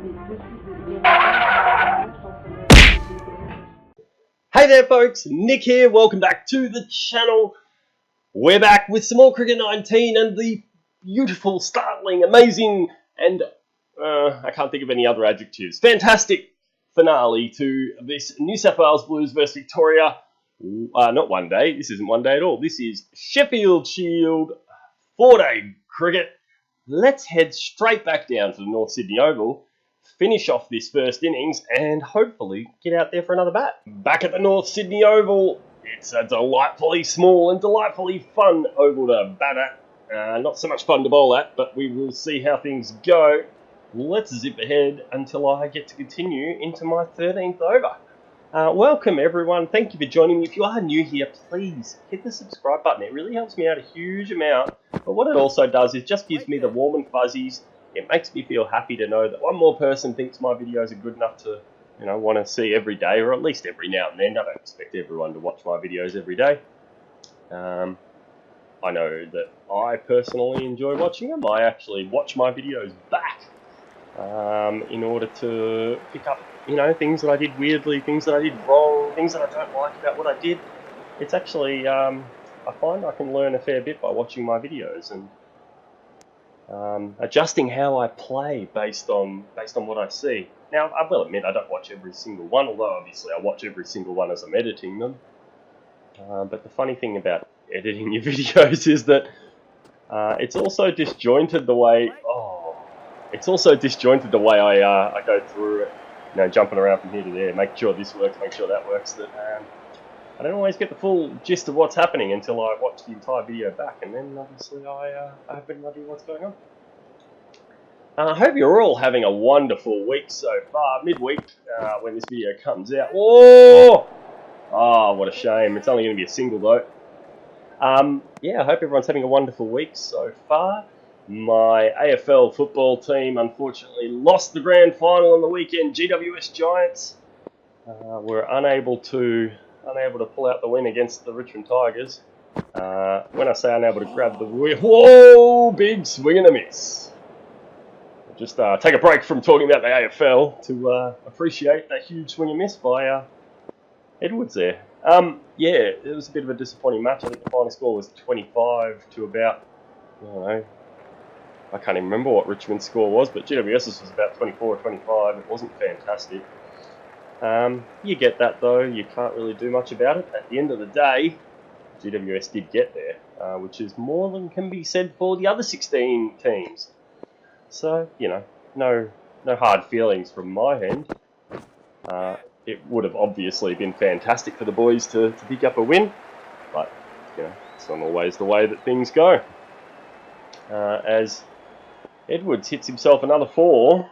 Hey there folks, Nick here, welcome back to the channel. We're back with some more Cricket 19 and the beautiful, startling, amazing, and I can't think of any other adjectives, fantastic finale to this New South Wales Blues versus Victoria. Not one day, this isn't one day at all, this is Sheffield Shield 4-day cricket. Let's head straight back down to the North Sydney Oval, finish off this first innings and hopefully get out there for another bat. Back at the North Sydney Oval, it's a delightfully small and delightfully fun oval to bat at. Not so much fun to bowl at, but we will see how things go. Let's zip ahead until I get to continue into my 13th over. Welcome everyone, thank you for joining me. If you are new here, please hit the subscribe button. It really helps me out a huge amount. But what it also does is just gives me the warm and fuzzies. It makes me feel happy to know that one more person thinks my videos are good enough to, want to see every day, or at least every now and then. I don't expect everyone to watch my videos every day. I know that I personally enjoy watching them. I actually watch my videos back in order to pick up, things that I did weirdly, things that I did wrong, things that I don't like about what I did. It's actually, I find I can learn a fair bit by watching my videos and adjusting how I play based on what I see. Now, I will admit I don't watch every single one, although obviously I watch every single one as I'm editing them. But the funny thing about editing your videos is that it's also disjointed the way. It's also disjointed the way I go through it. Jumping around from here to there, make sure this works, make sure that works. That I don't always get the full gist of what's happening until I watch the entire video back, and then obviously I have no idea what's going on. I hope you're all having a wonderful week so far. Midweek, when this video comes out. Oh, what a shame. It's only going to be a single though. Yeah, I hope everyone's having a wonderful week so far. My AFL football team unfortunately lost the grand final on the weekend. GWS Giants were unable to pull out the win against the Richmond Tigers. When I say unable to grab the win, whoa, big swing and a miss. Just take a break from talking about the AFL to appreciate that huge swing and miss by Edwards there. Yeah, it was a bit of a disappointing match. I think the final score was 25 to about, I can't even remember what Richmond's score was, but GWS's was about 24 or 25. It wasn't fantastic. You get that though, you can't really do much about it. At the end of the day, GWS did get there, which is more than can be said for the other 16 teams. So, no hard feelings from my end. It would have obviously been fantastic for the boys to pick up a win, but, it's not always the way that things go. As Edwards hits himself another 4.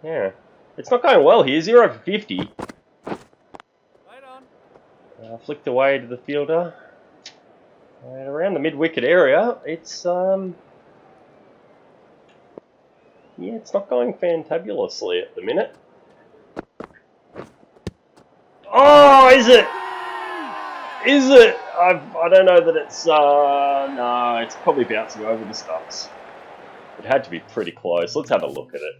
Yeah, it's not going well here. 0 for 50. Flicked away to the fielder. And around the mid-wicket area, it's it's not going fantabulously at the minute. Oh, is it? Is it? I don't know that it's no, it's probably bouncing over the stumps. It had to be pretty close. Let's have a look at it.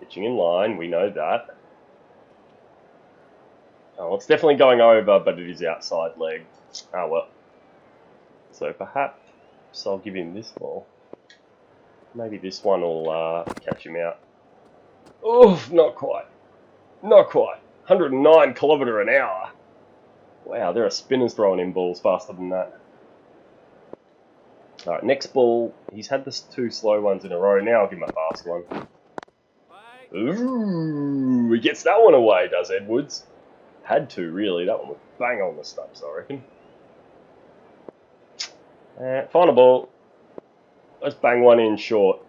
Pitching in line, we know that. Oh, it's definitely going over, but it is outside leg. Oh well. So perhaps I'll give him this ball. Maybe this one will catch him out. Oh, not quite. Not quite. 109 km an hour. Wow, there are spinners throwing in balls faster than that. Alright, next ball. He's had the 2 slow ones in a row. Now I'll give him a fast one. Ooh, he gets that one away, does Edwards. Had to, really. That one was bang on the stumps, I reckon. Final ball. Let's bang one in short.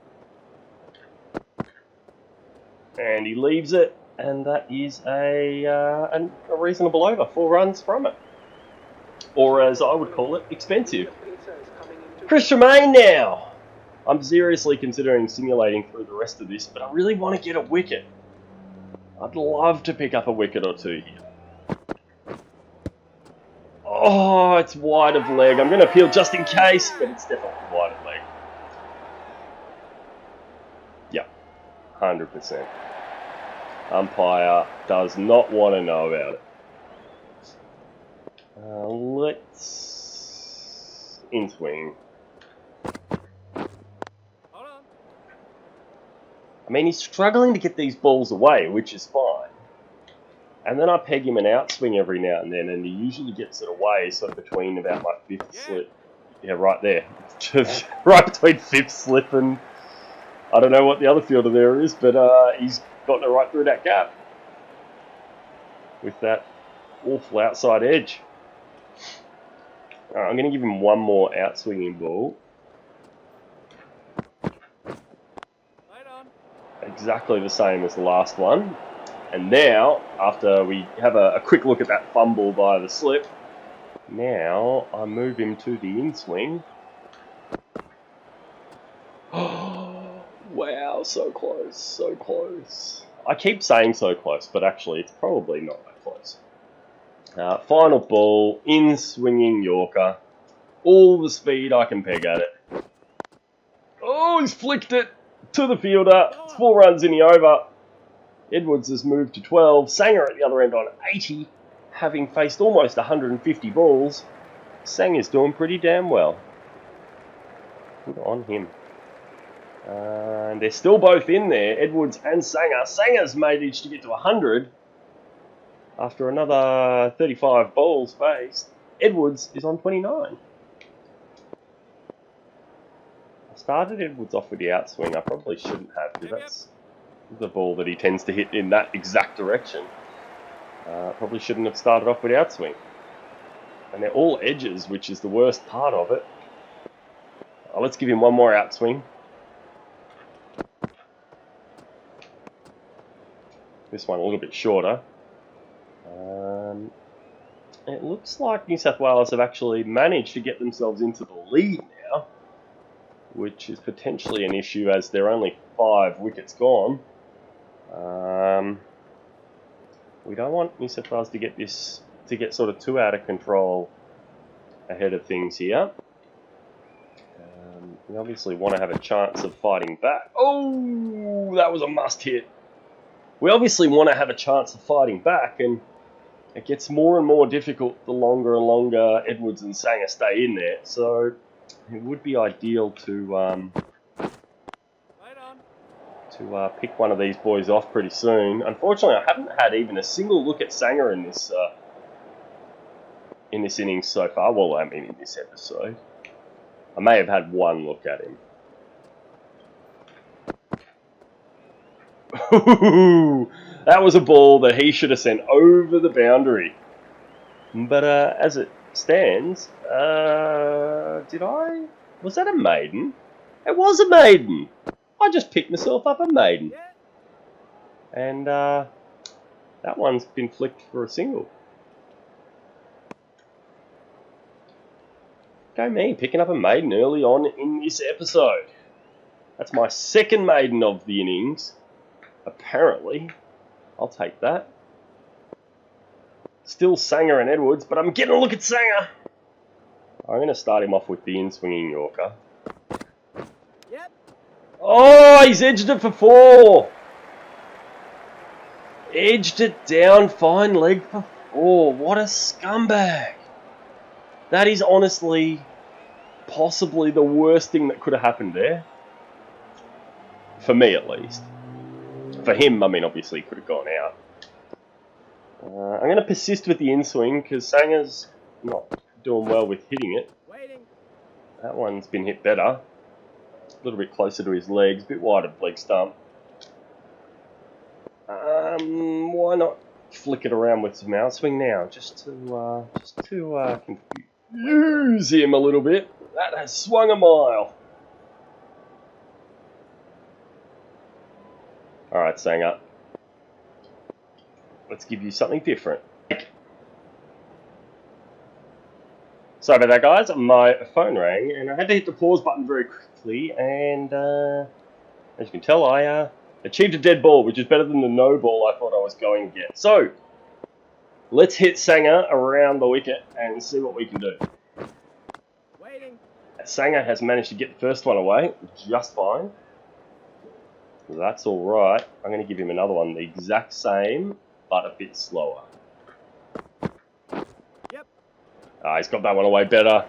And he leaves it, and that is a reasonable over. 4 runs from it. Or as I would call it, expensive. Chris Tremaine now. I'm seriously considering simulating through the rest of this, but I really want to get a wicket. I'd love to pick up a wicket or 2 here. Oh, it's wide of leg. I'm going to appeal just in case, but it's definitely wide of leg. Yep, 100%. Umpire does not want to know about it. Let's in swing. I mean, he's struggling to get these balls away, which is fine. And then I peg him an outswing every now and then, and he usually gets it away sort of between about my fifth slip. Yeah, right there. Just right between fifth slip and I don't know what the other fielder there is, but he's gotten it right through that gap with that awful outside edge. Alright, I'm going to give him one more outswinging ball. Exactly the same as the last one. And now, after we have a quick look at that fumble by the slip, now I move him to the in-swing. Oh, wow, so close, so close. I keep saying so close, but actually it's probably not that close. Final ball, in-swinging Yorker. All the speed I can peg at it. Oh, he's flicked it to the fielder. It's 4 runs in the over. Edwards has moved to 12. Sanger at the other end on 80, having faced almost 150 balls. Sanger's doing pretty damn well. Good on him. And they're still both in there, Edwards and Sanger. Sanger's managed to get to 100 after another 35 balls faced. Edwards is on 29. I started Edwards off with the outswing. I probably shouldn't have, because that's the ball that he tends to hit in that exact direction. Probably shouldn't have started off with outswing. And they're all edges, which is the worst part of it. Let's give him one more outswing. This one a little bit shorter. It looks like New South Wales have actually managed to get themselves into the lead now, which is potentially an issue as they're only 5 wickets gone. We don't want New South Wales to get sort of too out of control ahead of things here. We obviously want to have a chance of fighting back. Oh, that was a must hit. We obviously want to have a chance of fighting back, and it gets more and more difficult the longer and longer Edwards and Sanger stay in there. So it would be ideal to pick one of these boys off pretty soon. Unfortunately, I haven't had even a single look at Sanger in this innings so far. Well, I mean in this episode. I may have had one look at him. That was a ball that he should have sent over the boundary. But as it stands, was that a maiden? It was a maiden. I just picked myself up a maiden. And that one's been flicked for a single. Go me, picking up a maiden early on in this episode. That's my second maiden of the innings. Apparently. I'll take that. Still Sanger and Edwards, but I'm getting a look at Sanger. I'm going to start him off with the in-swinging Yorker. Yep. Oh, he's edged it for 4. Edged it down, fine leg for 4. What a scumbag. That is honestly possibly the worst thing that could have happened there. For me, at least. For him, I mean, obviously, he could have gone out. I'm going to persist with the in-swing because Sanger's not doing well with hitting it. That one's been hit better. A little bit closer to his legs, a bit wide of leg stump. Why not flick it around with some outswing now, just to confuse him a little bit. That has swung a mile. Alright, Sanger. Let's give you something different. Sorry about that, guys. My phone rang, and I had to hit the pause button very quickly, and as you can tell, I achieved a dead ball, which is better than the no ball I thought I was going to get. So, Let's hit Sanger around the wicket and see what we can do. Waiting. Sanger has managed to get the first one away just fine. That's all right. I'm going to give him another one, the exact same, but a bit slower. Yep. He's got that one away better.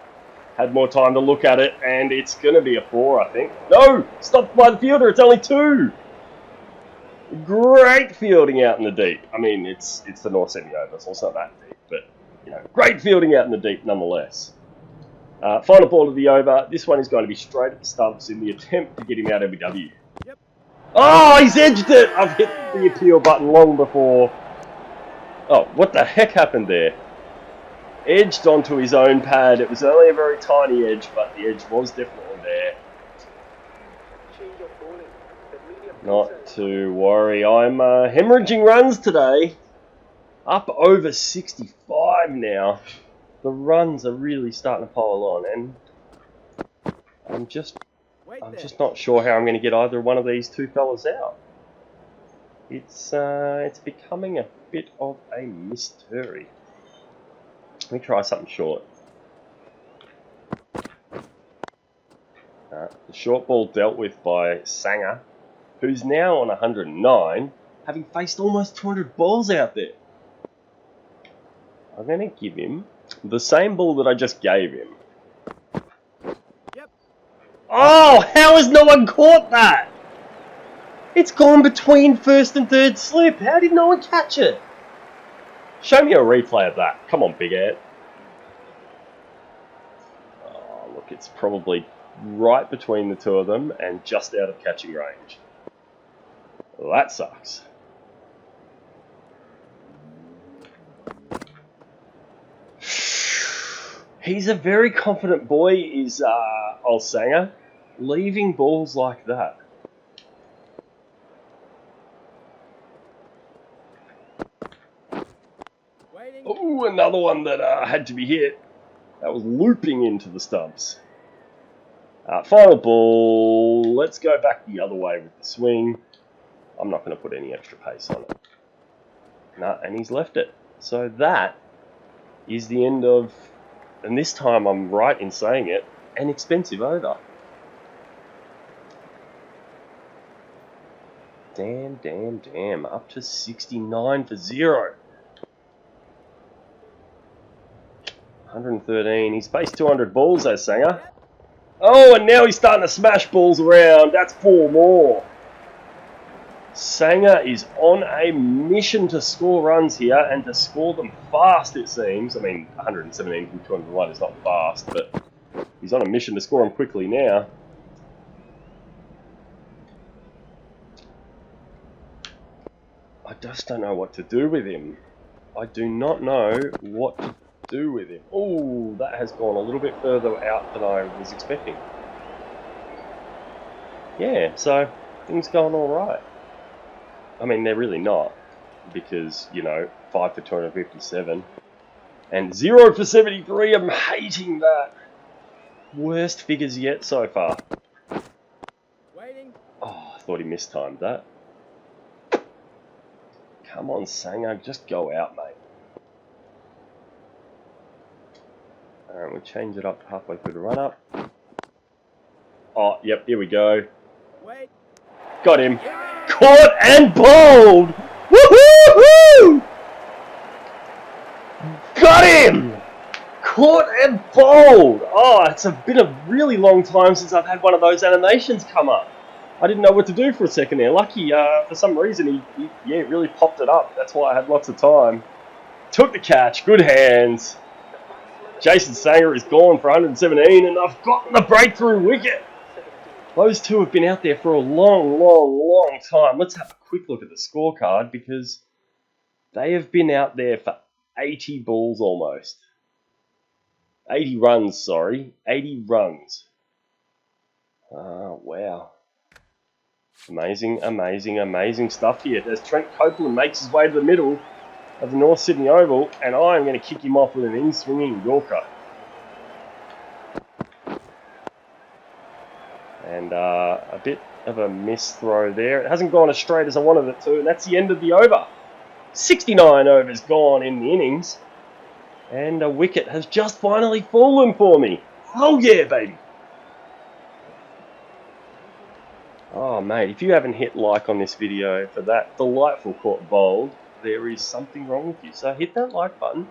Had more time to look at it, and it's going to be a 4, I think. No! Stopped by the fielder. It's only 2. Great fielding out in the deep. I mean, it's the North Sydney over, so it's not that deep, but you know, great fielding out in the deep nonetheless. Final ball of the over. This one is going to be straight at the stumps in the attempt to get him out LBW. Yep. Oh, he's edged it! I've hit the appeal button long before. Oh, what the heck happened there? Edged onto his own pad. It was only a very tiny edge, but the edge was definitely there. Not to worry. I'm hemorrhaging runs today. Up over 65 now. The runs are really starting to pile on, and I'm just not sure how I'm going to get either one of these two fellas out. It's becoming a bit of a mystery. Let me try something short. The short ball dealt with by Sanger, who's now on 109, having faced almost 200 balls out there. I'm going to give him the same ball that I just gave him. Yep. Oh, how has no one caught that? It's gone between first and third slip. How did no one catch it? Show me a replay of that. Come on, Big Ant. Oh, look, it's probably right between the two of them and just out of catching range. Well, that sucks. He's a very confident boy, is old Sanger, leaving balls like that. Oh, another one that had to be hit. That was looping into the stumps. Final ball. Let's go back the other way with the swing. I'm not going to put any extra pace on it. No, and he's left it. So that is the end of, and this time I'm right in saying it, an expensive over. Damn. Up to 69 for 0. 113. He's faced 200 balls, though, Sanger. Oh, and now he's starting to smash balls around. That's 4 more. Sanger is on a mission to score runs here and to score them fast, it seems. I mean, 117 from 201 is not fast, but he's on a mission to score them quickly now. I just don't know what to do with him. I do not know what to do with him. Oh, that has gone a little bit further out than I was expecting. Yeah, so things going all right. I mean, they're really not, because, you know, 5 for 257 and 0 for 73. I'm hating that. Worst figures yet so far. Waiting. Oh, I thought he mistimed that. Come on, Sanger, just go out, mate. Alright, we'll change it up halfway through the run-up. Oh, yep, here we go. Wait. Got him. Caught and bowled! Woohoo! Got him! Caught and bowled! Oh, it's been a really long time since I've had one of those animations come up. I didn't know what to do for a second there. Lucky, for some reason, he really popped it up. That's why I had lots of time. Took the catch. Good hands. Jason Sanger is gone for 117, and I've gotten the breakthrough wicket. Those two have been out there for a long time. Let's have a quick look at the scorecard, because they have been out there for 80 balls almost. 80 runs, sorry. 80 runs. Oh, wow. Amazing stuff here. As Trent Copeland makes his way to the middle of the North Sydney Oval, and I'm going to kick him off with an in-swinging Yorker. And a bit of a miss throw there. It hasn't gone as straight as I wanted it to, and that's the end of the over. 69 overs gone in the innings. And a wicket has just finally fallen for me. Oh yeah, baby. Oh mate, if you haven't hit like on this video for that delightful caught bowled, there is something wrong with you. So hit that like button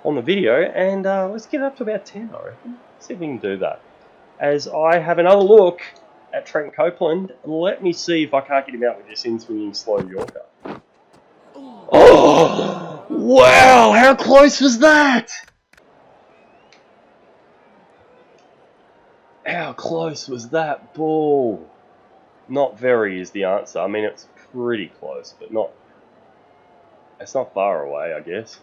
on the video and let's get it up to about 10, I reckon. See if we can do that. As I have another look at Trent Copeland, let me see if I can't get him out with this in-swinging slow Yorker. Oh! Wow! How close was that? How close was that ball? Not very is the answer. I mean, it's pretty close, but not... It's not far away, I guess.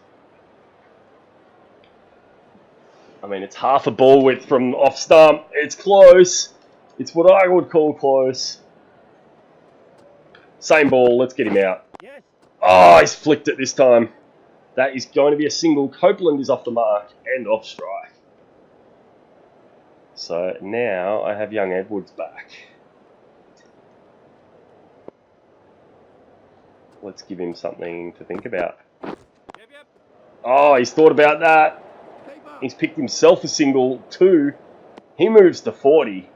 I mean, it's half a ball width from off stump. It's close. It's what I would call close. Same ball. Let's get him out. Yes. Oh, he's flicked it this time. That is going to be a single. Copeland is off the mark and off strike. So now I have young Edwards back. Let's give him something to think about. Yep. Oh, he's thought about that. He's picked himself a single, too. He moves to 40.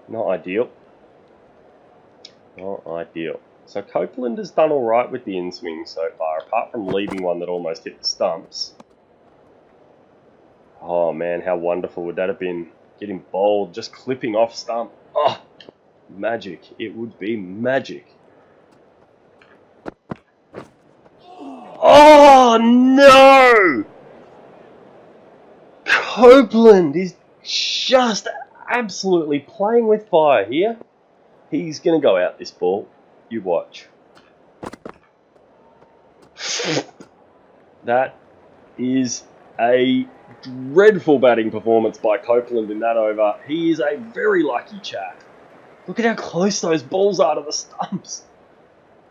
Not ideal. Not ideal. So Copeland has done alright with the in-swing so far, apart from leaving one that almost hit the stumps. Oh man, how wonderful would that have been? Getting bowled, just clipping off stump. Oh, magic. It would be magic. Oh no! Copeland is just absolutely playing with fire here. He's going to go out this ball. You watch. That is a dreadful batting performance by Copeland in that over. He is a very lucky chap. Look at how close those balls are to the stumps.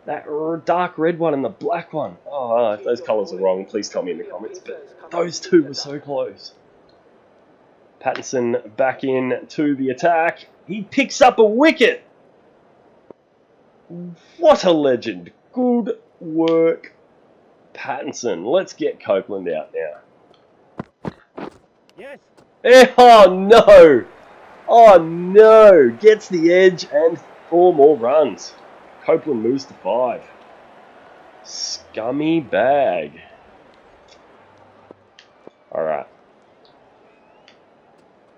That dark red one and the black one. Oh, if those colours are wrong, please tell me in the comments. But those two were so close. Pattinson back in to the attack. He picks up a wicket. What a legend. Good work, Pattinson. Let's get Copeland out now. Yes. Oh no! Oh no! Gets the edge and 4 more runs. Copeland moves to 5. Scummy bag. Alright.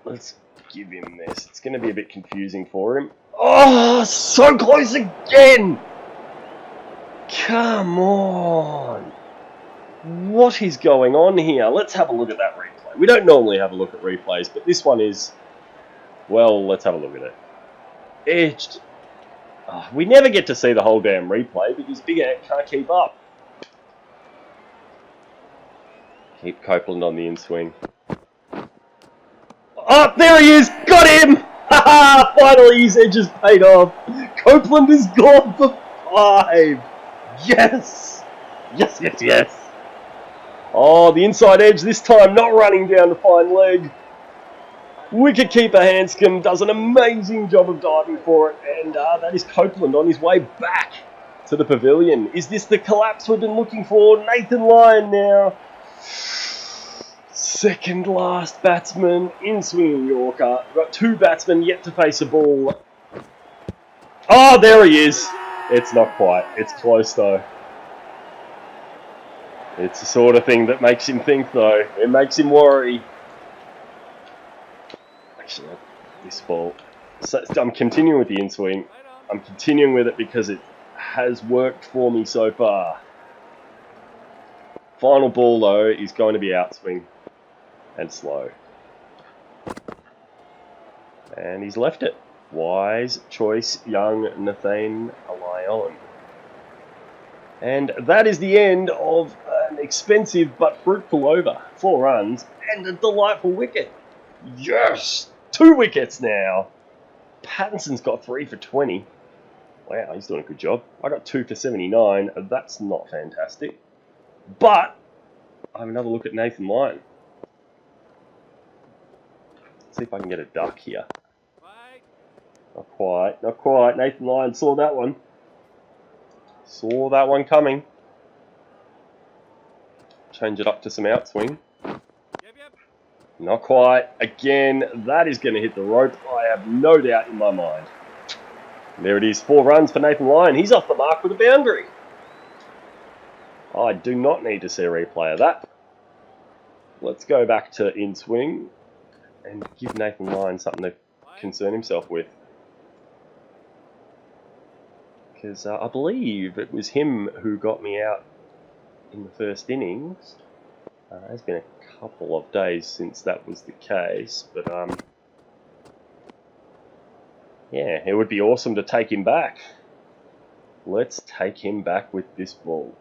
Let's give him this. It's going to be a bit confusing for him. Oh, so close again! Come on! What is going on here? Let's have a look at that replay. We don't normally have a look at replays, but this one is... Well, let's have a look at it. Edged. Oh, we never get to see the whole damn replay because Big Ant can't keep up. Keep Copeland on the in-swing. Oh, there he is! Got him! Haha! Finally his edge has paid off. Copeland is gone for 5. Yes! Yes, yes, yes. Oh, the inside edge this time, not running down to find leg. Wicketkeeper Hanscom does an amazing job of diving for it, and that is Copeland on his way back to the pavilion. Is this the collapse we've been looking for? Nathan Lyon now. Second last batsman in swinging Yorker. We've got 2 batsmen yet to face a ball. Oh, there he is. It's not quite. It's close though. It's the sort of thing that makes him think though. It makes him worry. Actually, this ball. So I'm continuing with the in-swing. I'm continuing with it because it has worked for me so far. Final ball though is going to be outswing and slow. And he's left it. Wise choice, young Nathan Lyon. And that is the end of an expensive but fruitful over. 4 runs and a delightful wicket. Yes! 2 wickets now. Pattinson's got 3 for 20. Wow, he's doing a good job. I got 2 for 79. That's not fantastic. But I have another look at Nathan Lyon. Let's see if I can get a duck here. Not quite, not quite. Nathan Lyon saw that one. Saw that one coming. Change it up to some outswing. Yep, yep. Not quite. Again, that is going to hit the rope. I have no doubt in my mind. There it is. 4 runs for Nathan Lyon. He's off the mark with a boundary. I do not need to see a replay of that. Let's go back to in swing and give Nathan Lyon something to concern himself with. Because I believe it was him who got me out in the first innings. It's been a couple of days since that was the case, but yeah, it would be awesome to take him back. Let's take him back with this ball.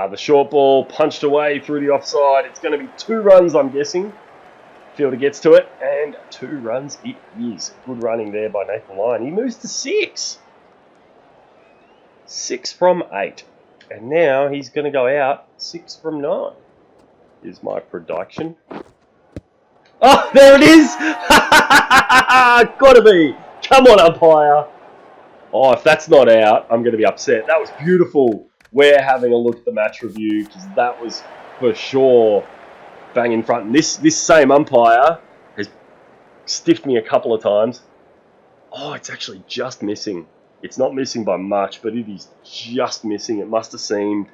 The short ball punched away through the offside. It's going to be 2 runs, I'm guessing. Fielder gets to it, and 2 runs it is. Good running there by Nathan Lyon. He moves to 6. 6 from 8. And now he's going to go out 6 from 9. Is my prediction. Oh, there it is! Gotta be! Come on, umpire! Oh, if that's not out, I'm going to be upset. That was beautiful. We're having a look at the match review because that was for sure bang in front. And this same umpire has stiffed me a couple of times. Oh, it's actually just missing. It's not missing by much, but it is just missing. It must have seemed.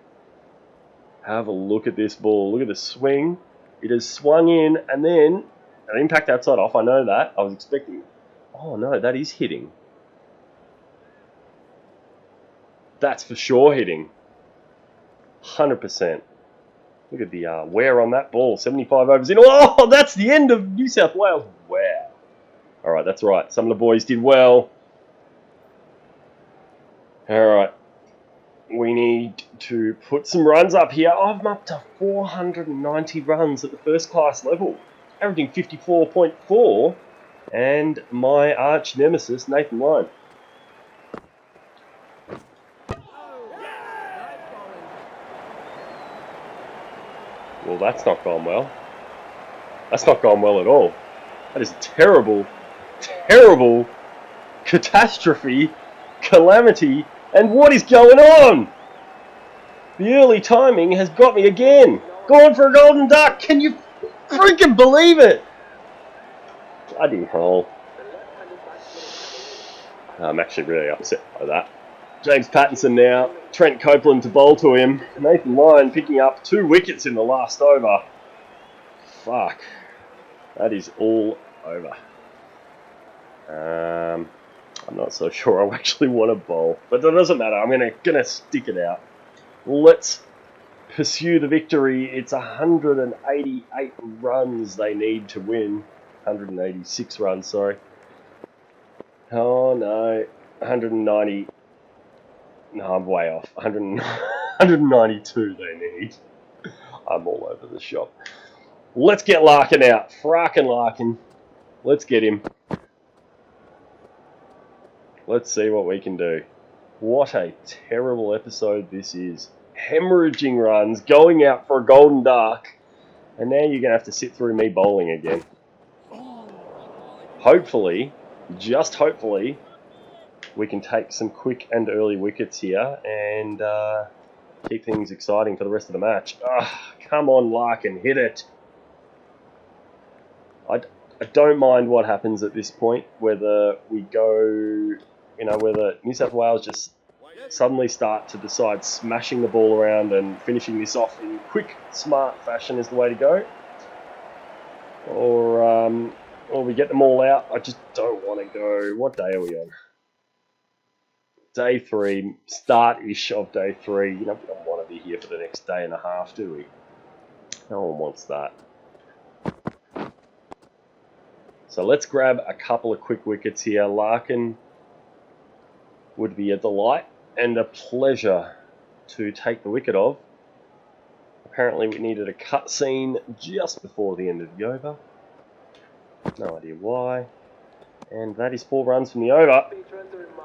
Have a look at this ball. Look at the swing. It has swung in and then an impact outside off. I know that. I was expecting. Oh no, that is hitting. That's for sure hitting. 100%. Look at the wear on that ball. 75 overs in. Oh, that's the end of New South Wales. Wow. All right, that's right. Some of the boys did well. All right. We need to put some runs up here. I'm up to 490 runs at the first class level, averaging 54.4, and my arch nemesis, Nathan Lyon. Well, that's not gone well. That's not gone well at all. That is a terrible, terrible catastrophe, calamity, and what is going on? The early timing has got me again. Going for a golden duck. Can you freaking believe it? Bloody hell. I'm actually really upset by that. James Pattinson now. Trent Copeland to bowl to him. Nathan Lyon picking up 2 wickets in the last over. Fuck. That is all over. I'm not so sure I actually want to bowl. But that doesn't matter. I'm gonna stick it out. Let's pursue the victory. It's 188 runs they need to win. 186 runs, sorry. Oh no. 190. No, I'm way off. 192 they need. I'm all over the shop. Let's get Larkin out. Frackin' Larkin. Let's get him. Let's see what we can do. What a terrible episode this is. Hemorrhaging runs, going out for a golden duck, and now you're going to have to sit through me bowling again. Hopefully, just hopefully, we can take some quick and early wickets here and keep things exciting for the rest of the match. Come on, Larkin, hit it. I don't mind what happens at this point, whether we go, whether New South Wales just suddenly start to decide smashing the ball around and finishing this off in quick, smart fashion is the way to go. Or we get them all out. I just don't want to go. What day are we on? Day 3, start-ish of day 3. We don't want to be here for the next day and a half, do we? No one wants that. So let's grab a couple of quick wickets here. Larkin would be a delight and a pleasure to take the wicket of. Apparently we needed a cutscene just before the end of the over. No idea why. And that is 4 runs from the over.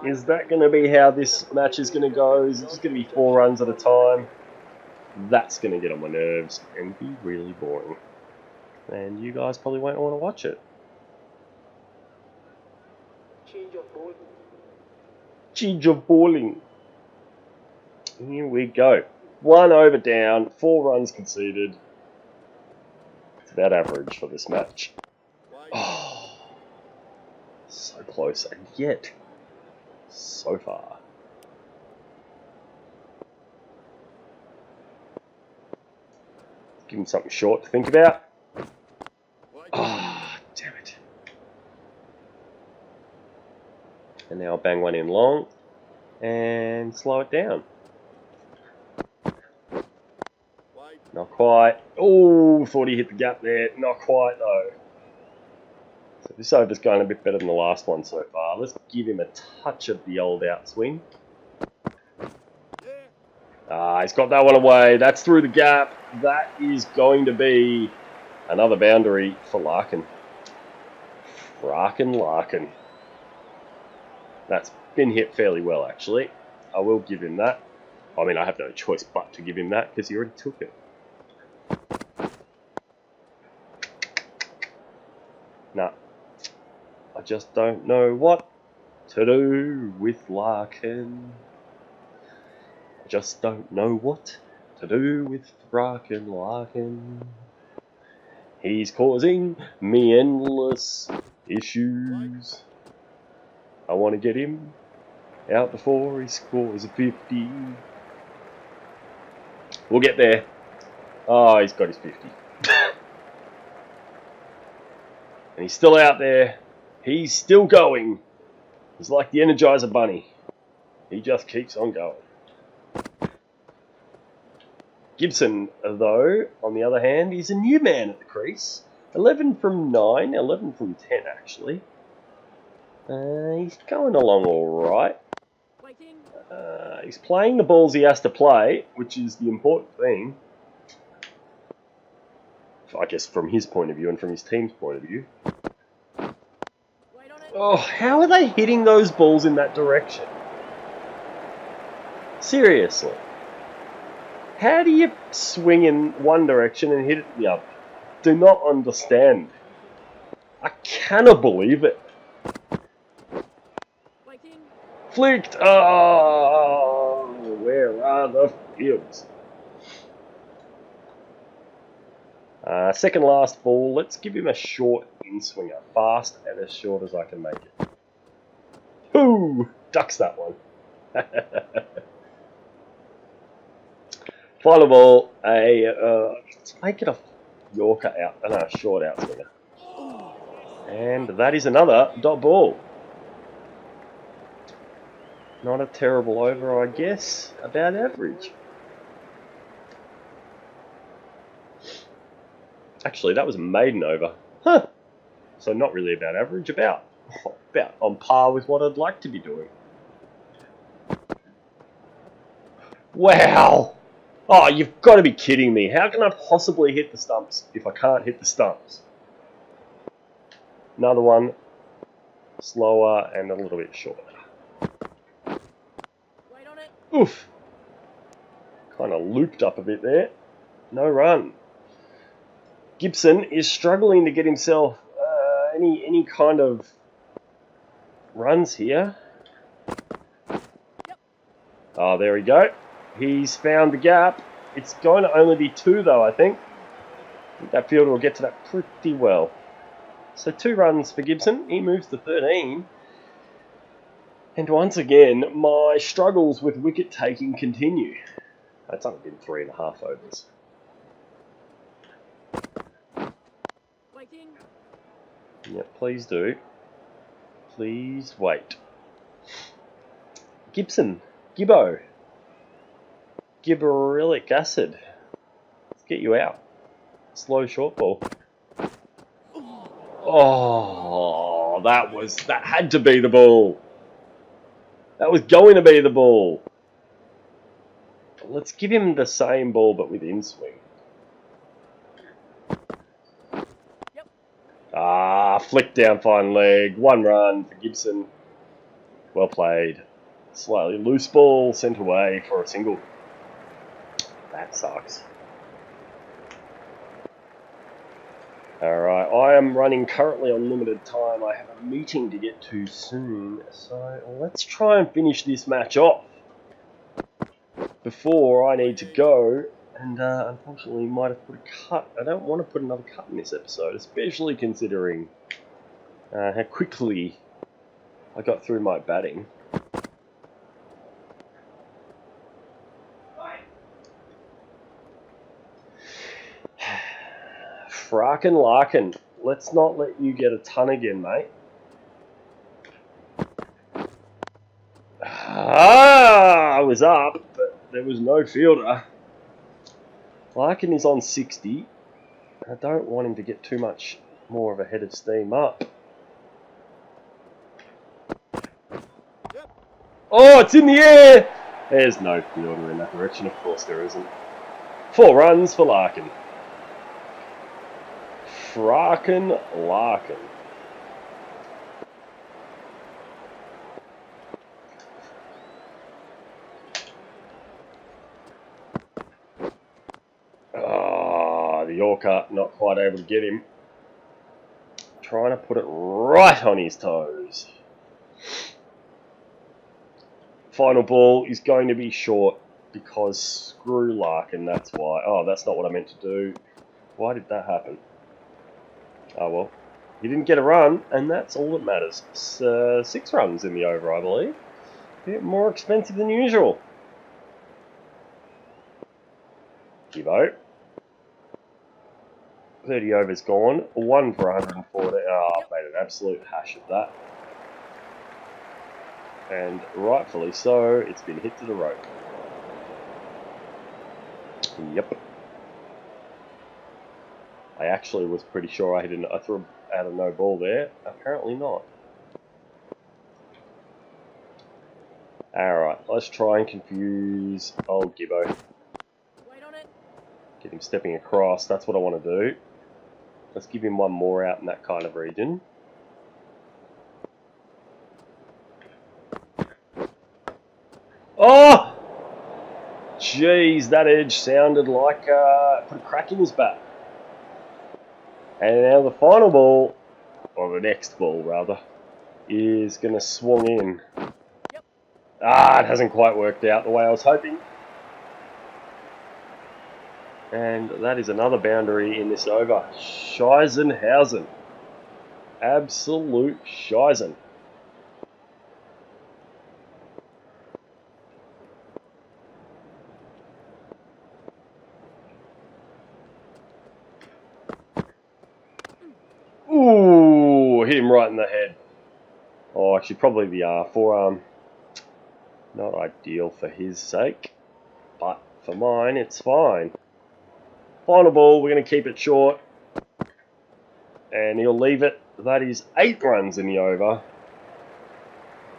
Is that going to be how this match is going to go? Is it just going to be 4 runs at a time? That's going to get on my nerves and be really boring. And you guys probably won't want to watch it. Change of bowling. Here we go. 1 over down, 4 runs conceded. It's about average for this match. Oh, so close, and yet so far. Give him something short to think about. Ah, oh, damn it. And now I'll bang one in long and slow it down. Not quite. Oh, thought he hit the gap there. Not quite though. So this over's going a bit better than the last one so far. Let's give him a touch of the old outswing. Ah, he's got that one away. That's through the gap. That is going to be another boundary for Larkin. Larkin. That's been hit fairly well, actually. I will give him that. I mean, I have no choice but to give him that because he already took it. Nah. I just don't know what to do with Larkin. I just don't know what to do with Larkin. He's causing me endless issues. I want to get him out before he scores a 50. We'll get there. Oh, he's got his 50. And he's still out there. He's still going. He's like the Energizer Bunny. He just keeps on going. Gibson, though, on the other hand, is a new man at the crease. 11 from 9, 11 from 10, actually. He's going along all right. He's playing the balls he has to play, which is the important thing. I guess from his point of view and from his team's point of view. Oh, how are they hitting those balls in that direction? Seriously. How do you swing in one direction and hit it the other? Do not understand. I cannot believe it. Flicked! Oh, where are the fields? Second last ball. Let's give him a short in-swinger. Fast and as short as I can make it. Ooh! Ducks that one. Final ball. Let's make it a Yorker out. No, short outswinger. And that is another dot ball. Not a terrible over, I guess. About average. Actually, that was a maiden over. Huh. So not really about average, about on par with what I'd like to be doing. Wow! Oh, you've got to be kidding me. How can I possibly hit the stumps if I can't hit the stumps? Another one. Slower and a little bit shorter. Oof. Kind of looped up a bit there. No run. Gibson is struggling to get himself any kind of runs here. Oh, there we go. He's found the gap. It's going to only be 2 though, I think. That fielder will get to that pretty well. So 2 runs for Gibson. He moves to 13. And once again, my struggles with wicket taking continue. It's only been 3.5 overs. Yeah, please do. Please wait. Gibson. Gibbo. Gibberellic acid. Let's get you out. Slow short ball. Oh, that had to be the ball. That was going to be the ball. Let's give him the same ball but with in-swing. Ah, flick down fine leg. 1 run for Gibson. Well played. Slightly loose ball sent away for a single. That sucks. Alright, I am running currently on limited time. I have a meeting to get to soon. So let's try and finish this match off before I need to go, and unfortunately might have put a cut. I don't want to put another cut in this episode, especially considering how quickly I got through my batting. Frackin' Larkin, let's not let you get a ton again, mate. I was up, but there was no fielder. Larkin is on 60. I don't want him to get too much more of a head of steam up. Oh, it's in the air! There's no fielder in that direction, of course there isn't. 4 runs for Larkin. Frackin' Larkin. The Yorker not quite able to get him. Trying to put it right on his toes. Final ball is going to be short because screw Larkin, that's why. Oh, that's not what I meant to do. Why did that happen? Oh well. He didn't get a run, and that's all that matters. 6 runs in the over, I believe. A bit more expensive than usual. Gibbo. 30 overs gone. 1 for 140. Oh, I've made an absolute hash of that. And rightfully so, it's been hit to the rope. Yep. I actually was pretty sure I threw out a no ball there. Apparently not. Alright, let's try and confuse old Gibbo. Wait on it. Get him stepping across, that's what I want to do. Let's give him one more out in that kind of region. Oh! Jeez, that edge sounded like put a crack in his bat. And now the final ball, or the next ball rather, is going to swing in. Yep. Ah, it hasn't quite worked out the way I was hoping. And that is another boundary in this over. Scheisenhausen. Absolute Scheisen. Ooh, hit him right in the head. Oh, actually probably the forearm. Not ideal for his sake, but for mine it's fine. Final ball, we're going to keep it short. And he'll leave it. That is 8 runs in the over.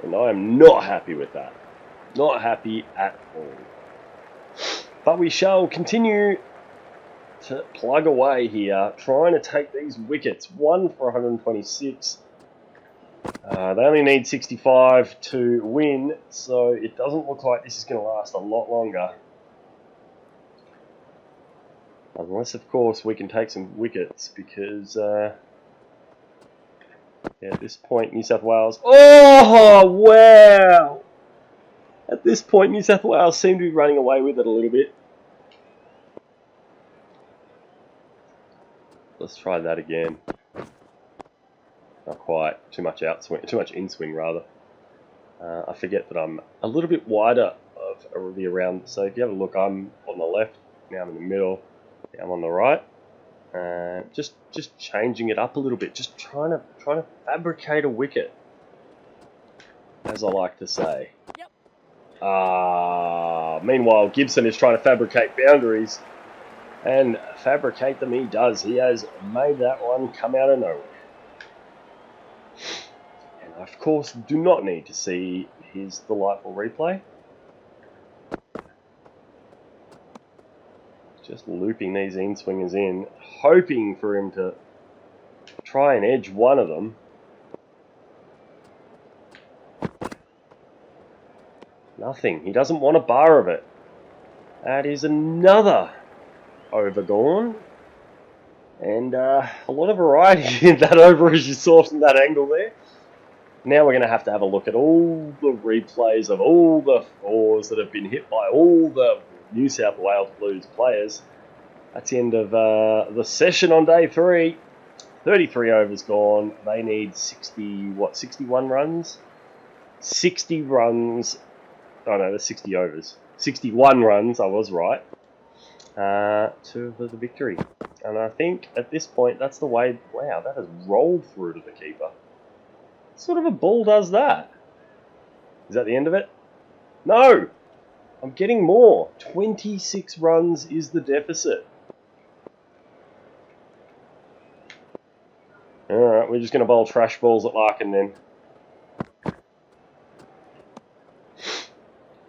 And I am not happy with that. Not happy at all. But we shall continue to plug away here, trying to take these wickets. 1 for 126. They only need 65 to win, so it doesn't look like this is going to last a lot longer. Unless, of course, we can take some wickets, because yeah, at this point, New South Wales... Oh, wow! At this point, New South Wales seem to be running away with it a little bit. Let's try that again. Not quite. Too much outswing, too much in-swing, rather. I forget that I'm a little bit wider of the around. So if you have a look, I'm on the left, now I'm in the middle, now I'm on the right. Just changing it up a little bit, just trying to fabricate a wicket, as I like to say. Yep. Meanwhile, Gibson is trying to fabricate boundaries, and fabricate them he does. He has made that one come out of nowhere. And I, of course, do not need to see his delightful replay. Just looping these in-swingers in, hoping for him to try and edge one of them. Nothing. He doesn't want a bar of it. That is another over gone. And a lot of variety in that over, as you saw from that angle there. Now we're going to have a look at all the replays of all the fours that have been hit by all the New South Wales Blues players. That's the end of the session on day 3. 33 overs gone. They need 61 runs? 60 runs. Oh no, that's 60 overs. 61 runs, I was right. To the victory. And I think at this point, that's the way. Wow, that has rolled through to the keeper. What sort of a ball does that? Is that the end of it? No! I'm getting more. 26 runs is the deficit. Alright, we're just going to bowl trash balls at Larkin then.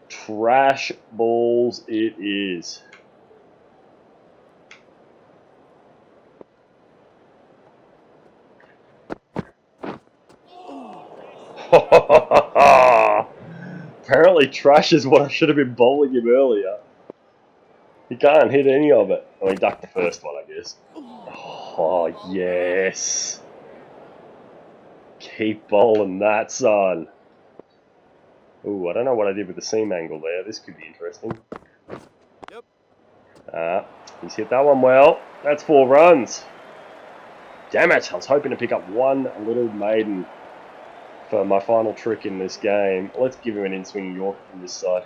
Trash balls it is. Apparently trash is what I should have been bowling him earlier. He can't hit any of it. Oh, he ducked the first one, I guess. Oh, yes. Keep bowling that, son. Ooh, I don't know what I did with the seam angle there. This could be interesting. Yep. He's hit that one well. That's 4 runs. Damn it, I was hoping to pick up one little maiden for my final trick in this game. Let's give him an in-swing York from this side.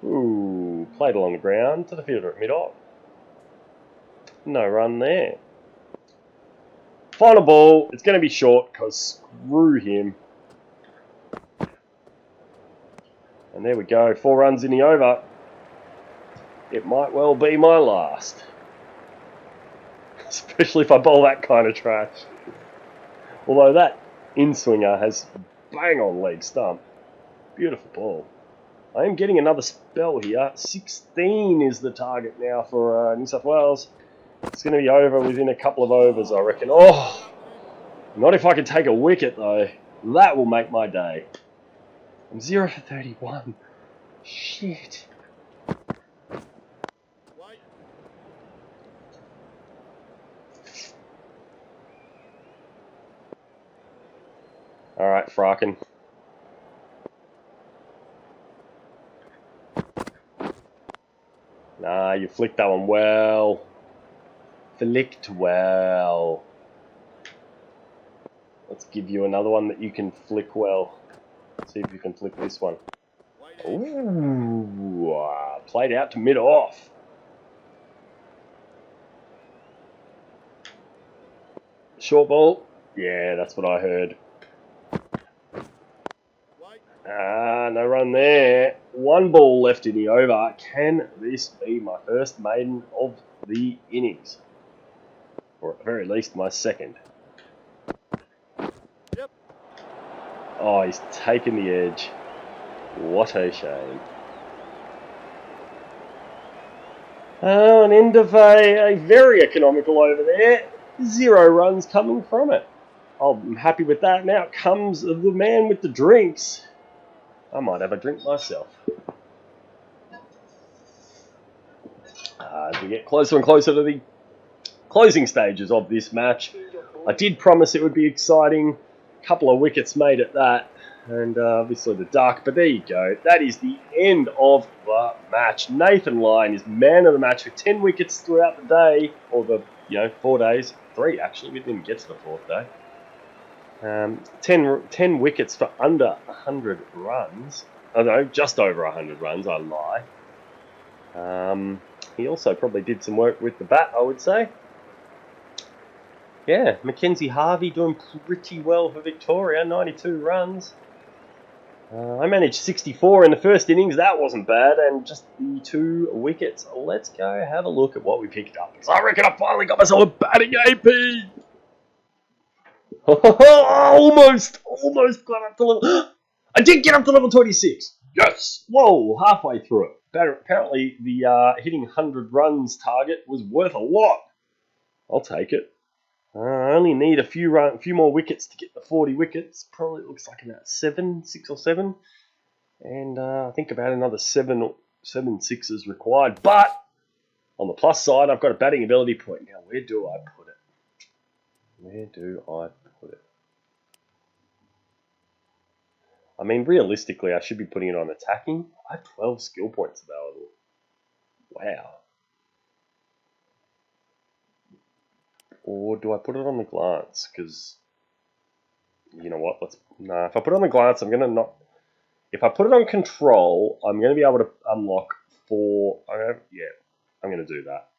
Ooh, played along the ground to the fielder at mid-off. No run there. Final ball. It's going to be short because screw him. And there we go. 4 runs in the over. It might well be my last. Especially if I bowl that kind of trash. Although that in-swinger has bang on leg stump. Beautiful ball. I am getting another spell here. 16 is the target now for New South Wales. It's going to be over within a couple of overs, I reckon. Oh, not if I can take a wicket, though. That will make my day. I'm 0 for 31. Shit. Alright, Fraken. Nah, you flicked that one well. Flicked well. Let's give you another one that you can flick well. See if you can flick this one. Ooh, played out to mid-off. Short ball. Yeah, that's what I heard. No run there. 1 ball left in the over. Can this be my first maiden of the innings? Or at the very least, my second. Yep. Oh, he's taken the edge. What a shame. An end of a very economical over there. 0 runs coming from it. I'm happy with that. Now comes the man with the drinks. I might have a drink myself. As we get closer and closer to the closing stages of this match, I did promise it would be exciting. A couple of wickets made at that, and obviously the duck. But there you go. That is the end of the match. Nathan Lyon is man of the match with 10 wickets throughout the day, or the 4 days. 3 actually. We didn't get to the 4th day. 10 wickets for under 100 runs. Oh no, just over 100 runs, I lie. He also probably did some work with the bat, I would say. Yeah, Mackenzie Harvey doing pretty well for Victoria, 92 runs. I managed 64 in the first innings, that wasn't bad, and just the 2 wickets. Let's go have a look at what we picked up. So I reckon I finally got myself a batting AP! Almost got up to level. I did get up to level 26. Yes. Whoa, halfway through it. Apparently, the hitting 100 runs target was worth a lot. I'll take it. I only need a few more wickets to get the 40 wickets. Probably looks like about 6 or 7, and I think about another 7 sixes required. But on the plus side, I've got a batting ability point. Now, where do I put it? Where do I put it? I mean, realistically, I should be putting it on attacking. I have 12 skill points available. Wow. Or do I put it on the glance? Because, you know what? Nah, if I put it on the glance, I'm going to not... If I put it on control, I'm going to be able to unlock 4... I'm going to do that.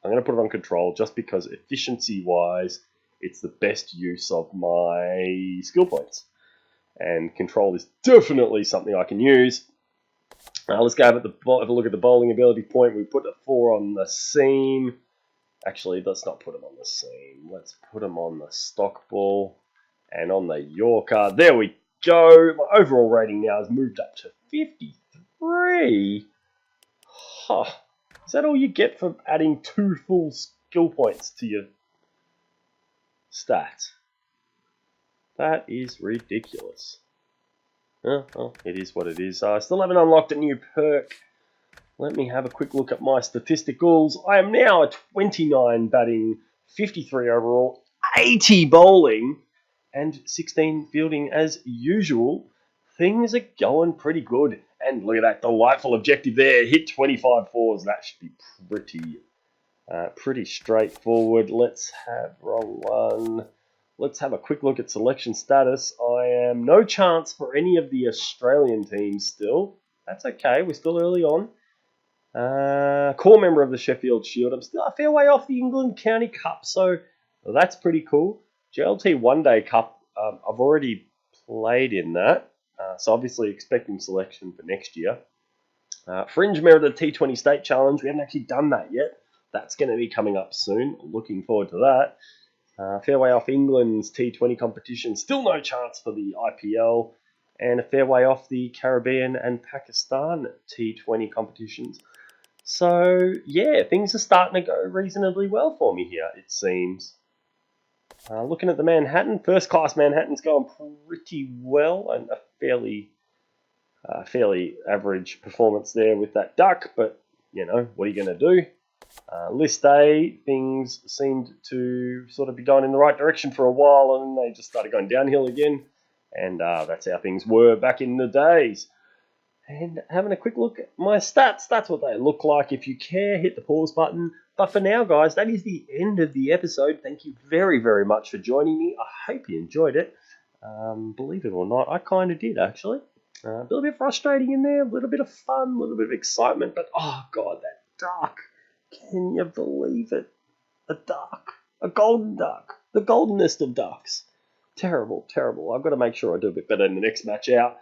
I'm going to put it on control just because efficiency-wise, it's the best use of my skill points. And control is definitely something I can use. Let's go have a look at the bowling ability point. We put a 4 on the seam. Actually, let's not put them on the seam. Let's put them on the stock ball and on the Yorker. There we go. My overall rating now has moved up to 53. Huh. Is that all you get for adding 2 full skill points to your stats? That is ridiculous. Well, it is what it is. I still haven't unlocked a new perk. Let me have a quick look at my statisticals. I am now at 29 batting, 53 overall, 80 bowling, and 16 fielding as usual. Things are going pretty good. And look at that delightful objective there. Hit 25 fours. That should be pretty straightforward. Let's have wrong one. Let's have a quick look at selection status. I am no chance for any of the Australian teams still. That's okay. We're still early on. Core member of the Sheffield Shield. I'm still a fair way off the England County Cup, so that's pretty cool. JLT One Day Cup, I've already played in that, so obviously expecting selection for next year. Fringe member of the T20 State Challenge. We haven't actually done that yet. That's going to be coming up soon. Looking forward to that. Fair way off England's T20 competition. Still no chance for the IPL. And a fair way off the Caribbean and Pakistan T20 competitions. So, yeah, things are starting to go reasonably well for me here, it seems. Looking at the Manhattan, first class Manhattan's going pretty well, and a fairly average performance there with that duck, but, you know, what are you going to do? List A, things seemed to sort of be going in the right direction for a while, and they just started going downhill again, and that's how things were back in the days. And having a quick look at my stats, that's what they look like. If you care, hit the pause button. But for now, guys, that is the end of the episode. Thank you very, very much for joining me. I hope you enjoyed it. Believe it or not, I kind of did, actually. A little bit frustrating in there, a little bit of fun, a little bit of excitement. But, oh, God, that duck. Can you believe it? A duck. A golden duck. The goldenest of ducks. Terrible, terrible. I've got to make sure I do a bit better in the next match out.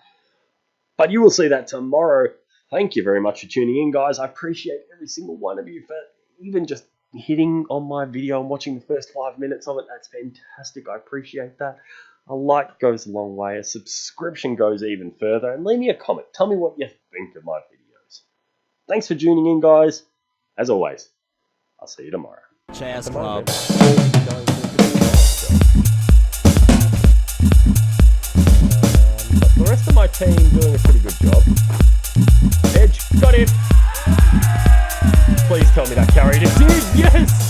But you will see that tomorrow. Thank you very much for tuning in, guys. I appreciate every single one of you for even just hitting on my video and watching the first 5 minutes of it. That's fantastic. I appreciate that. A like goes a long way. A subscription goes even further. And leave me a comment. Tell me what you think of my videos. Thanks for tuning in, guys. As always, I'll see you tomorrow. Chaz Club. The rest of my team doing a pretty good job. Edge, got him. Please tell me that carried it. Did, yes!